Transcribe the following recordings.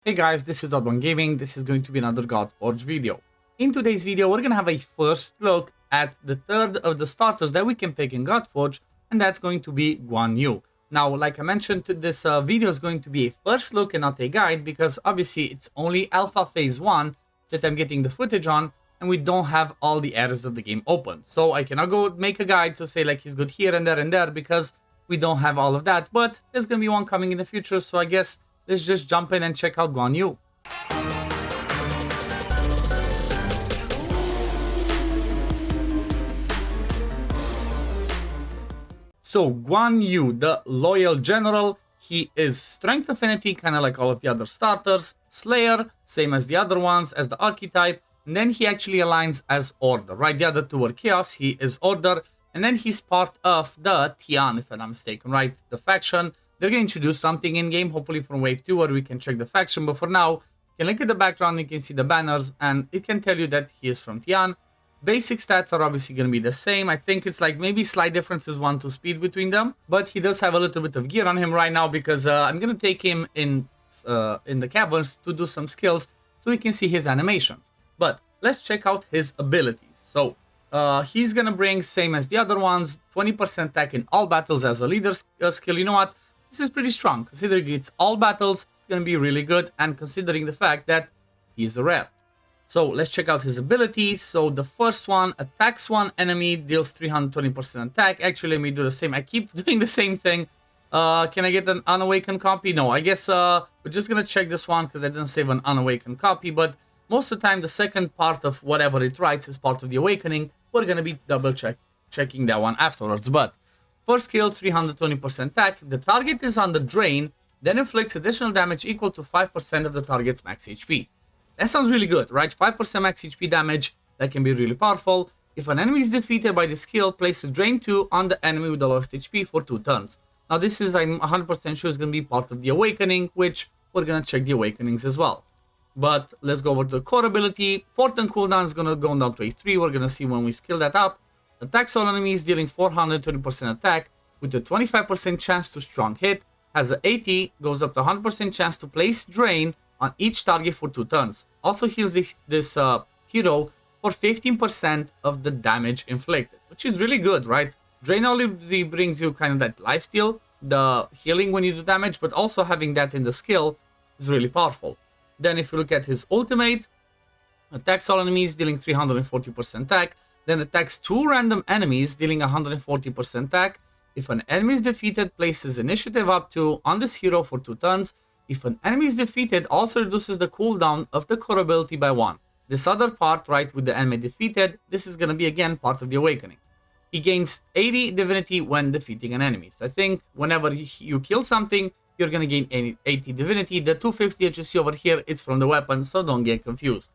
Hey guys, this is OddOneGaming. This is going to be another Godforge video. In today's video, we're going to have a first look at the third of the starters that we can pick in Godforge, and that's going to be Guan Yu. Now, like I mentioned, this video is going to be a first look and not a guide, because obviously it's only Alpha Phase 1 that I'm getting the footage on, and we don't have all the areas of the game open. So I cannot go make a guide to say like he's good here and there, because we don't have all of that, but there's going to be one coming in the future, so I guess let's just jump in and check out Guan Yu. So Guan Yu, the loyal general, he is strength affinity, kind of like all of the other starters. Slayer, same as the other ones, as the archetype. And then he actually aligns as order, right? The other two are chaos, he is order. And then he's part of the Tian, if I'm not mistaken, right? The faction. They're going to introduce something in-game, hopefully from Wave 2, where we can check the faction. But for now, you can look at the background, you can see the banners, and it can tell you that he is from Tian. Basic stats are obviously going to be the same. I think it's like maybe slight differences 1-2 speed between them. But he does have a little bit of gear on him right now, because I'm going to take him in the caverns to do some skills so we can see his animations. But let's check out his abilities. So he's going to bring, same as the other ones, 20% attack in all battles as a leader skill. You know what? This is pretty strong. Considering it's all battles, it's going to be really good. And considering the fact that he's a rare. So let's check out his abilities. So the first one, attacks one enemy, deals 320% attack. Actually, let me do the same. I keep doing the same thing. Can I get an unawakened copy? No, I guess we're just going to check this one because I didn't save an unawakened copy. But most of the time, the second part of whatever it writes is part of the awakening. We're going to be double checking that one afterwards. But first skill, 320% attack. If the target is on the drain, then inflicts additional damage equal to 5% of the target's max HP. That sounds really good, right? 5% max HP damage, that can be really powerful. If an enemy is defeated by the skill, place a drain 2 on the enemy with the lowest HP for 2 turns. Now this is, I'm 100% sure, is going to be part of the awakening, which we're going to check the awakenings as well. But let's go over to the core ability. 4 turn cooldown is going to go down to a 3. We're going to see when we skill that up. Attacks all enemies, dealing 420% attack with a 25% chance to strong hit. Has a 80, goes up to 100% chance to place drain on each target for 2 turns. Also heals this hero for 15% of the damage inflicted, which is really good, right? Drain only brings you kind of that lifesteal, the healing when you do damage, but also having that in the skill is really powerful. Then if you look at his ultimate, attacks all enemies, dealing 340% attack. Then attacks 2 random enemies, dealing 140% attack. If an enemy is defeated, places initiative up to on this hero for 2 turns. If an enemy is defeated, also reduces the cooldown of the core ability by 1. This other part, right, with the enemy defeated, this is going to be again part of the awakening. He gains 80 divinity when defeating an enemy. So I think whenever you kill something, you're going to gain 80 divinity. The 250 that you see over here, it's from the weapon, so don't get confused.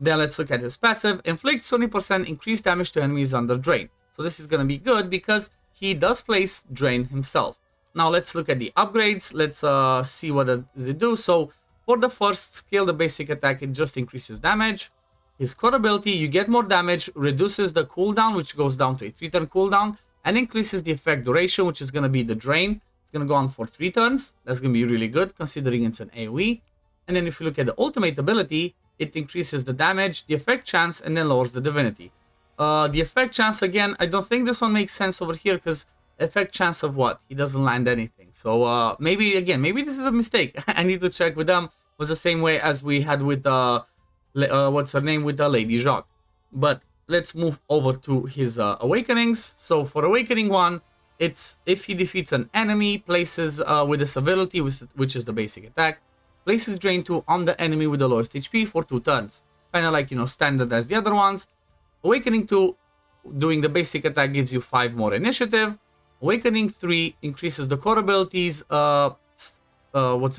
Then let's look at his passive. Inflicts 20% increased damage to enemies under drain. So this is going to be good because he does place drain himself. Now let's look at the upgrades. Let's see what does it do. So for the first skill, the basic attack, it just increases damage. His core ability, you get more damage, reduces the cooldown, which goes down to a 3-turn cooldown, and increases the effect duration, which is going to be the drain. It's going to go on for 3 turns. That's going to be really good considering it's an AoE. And then if you look at the ultimate ability, it increases the damage, the effect chance, and then lowers the divinity. The effect chance, again, I don't think this one makes sense over here because effect chance of what? He doesn't land anything. So maybe this is a mistake. I need to check with them. It was the same way as we had with what's her name, with the Lady Jacques. But let's move over to his awakenings. So for awakening 1, it's if he defeats an enemy, places with this ability, which is the basic attack, places drain 2 on the enemy with the lowest HP for 2 turns. Kind of like, you know, standard as the other ones. Awakening 2, doing the basic attack, gives you 5 more initiative. Awakening 3 increases the core abilities, what's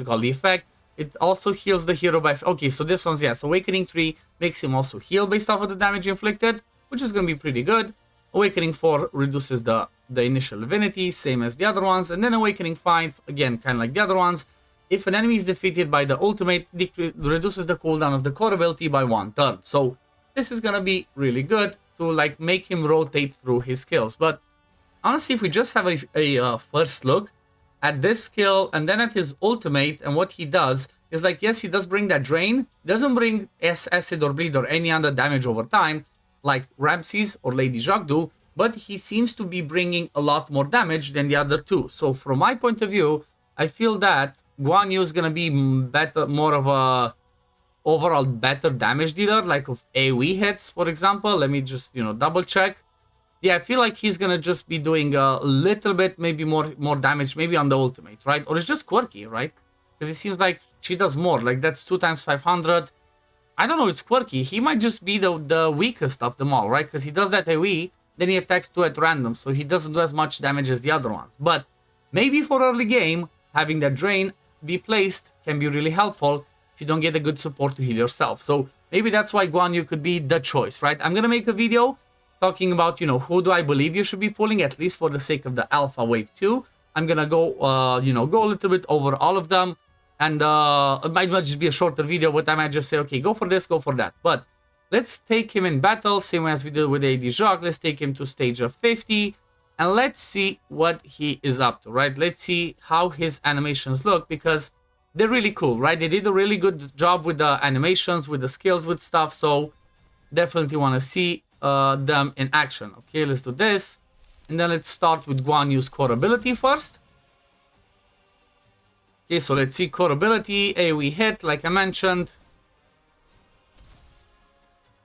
it called, the effect. It also heals the hero by, okay, so this one's, yes, Awakening 3 makes him also heal based off of the damage inflicted, which is going to be pretty good. Awakening 4 reduces the initial divinity, same as the other ones. And then Awakening 5, again, kind of like the other ones. If an enemy is defeated by the ultimate, it reduces the cooldown of the core ability by 1 turn. So this is going to be really good to like make him rotate through his skills. But honestly, if we just have a first look at this skill and then at his ultimate and what he does, is like, yes, he does bring that drain, doesn't bring acid or bleed or any other damage over time, like Ramses or Lady Jacques do, but he seems to be bringing a lot more damage than the other two. So from my point of view, I feel that Guan Yu is gonna be better, more of a overall better damage dealer, like of AoE hits, for example. Let me just, double check. Yeah, I feel like he's gonna just be doing a little bit, maybe more damage, maybe on the ultimate, right? Or it's just quirky, right? Because it seems like she does more. Like, that's 2 times 500. I don't know, it's quirky. He might just be the weakest of them all, right? Because he does that AoE, then he attacks 2 at random, so he doesn't do as much damage as the other ones. But maybe for early game, having that drain be placed can be really helpful if you don't get a good support to heal yourself. So maybe that's why Guan Yu could be the choice, right? I'm gonna make a video talking about, who do I believe you should be pulling, at least for the sake of the Alpha Wave 2. I'm gonna go, go a little bit over all of them. And it might not just be a shorter video, but I might just say, okay, go for this, go for that. But let's take him in battle, same as we did with AD Jacques. Let's take him to stage of 50. And let's see what he is up to, right? Let's see how his animations look, because they're really cool, right? They did a really good job with the animations, with the skills, with stuff. So definitely want to see them in action. Okay, let's do this. And then let's start with Guan Yu's core ability first. Okay, so let's see core ability, AoE hit, like I mentioned.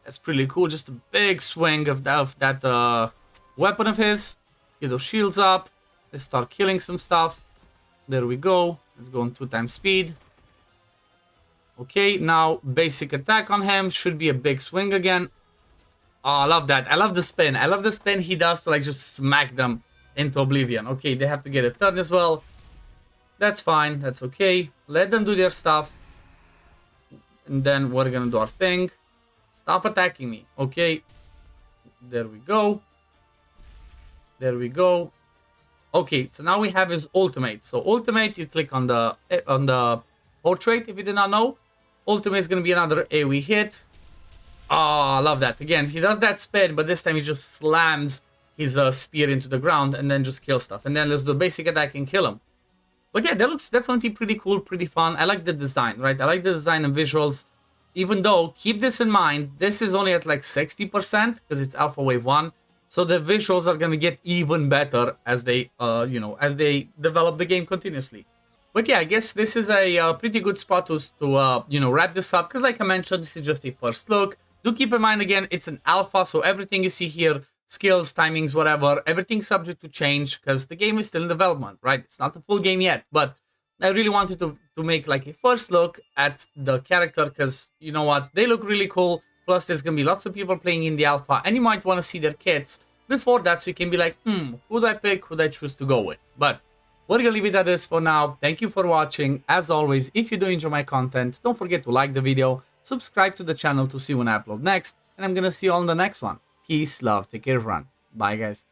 That's pretty cool, just a big swing of that weapon of his. Let's get those shields up. Let's start killing some stuff. There we go. Let's go on 2 times speed. Okay, now basic attack on him. Should be a big swing again. Oh, I love that. I love the spin. I love the spin he does to like just smack them into oblivion. Okay, they have to get a turn as well. That's fine. That's okay. Let them do their stuff. And then we're gonna do our thing. Stop attacking me. Okay. There we go. There we go. Okay, so now we have his ultimate. So ultimate, you click on the portrait if you did not know. Ultimate is gonna be another AoE hit. Oh, I love that. Again, he does that spin, but this time he just slams his spear into the ground and then just kill stuff. And then let's do basic attack and kill him. But yeah, that looks definitely pretty cool, pretty fun. I like the design, right? I like the design and visuals. Even though, keep this in mind, this is only at like 60% because it's Alpha Wave 1. So the visuals are going to get even better as they, as they develop the game continuously. But yeah, I guess this is a pretty good spot to wrap this up. Because like I mentioned, this is just a first look. Do keep in mind, again, it's an alpha. So everything you see here, skills, timings, whatever, everything's subject to change. Because the game is still in development, right? It's not the full game yet. But I really wanted to make like a first look at the character. Because you know what? They look really cool. Plus, there's going to be lots of people playing in the alpha. And you might want to see their kits before that. So you can be like, who do I pick? Who do I choose to go with? But we're gonna leave it at this for now. Thank you for watching. As always, if you do enjoy my content, don't forget to like the video, subscribe to the channel to see when I upload next, and I'm gonna see you all in the next one. Peace, love, take care, everyone. Bye, guys.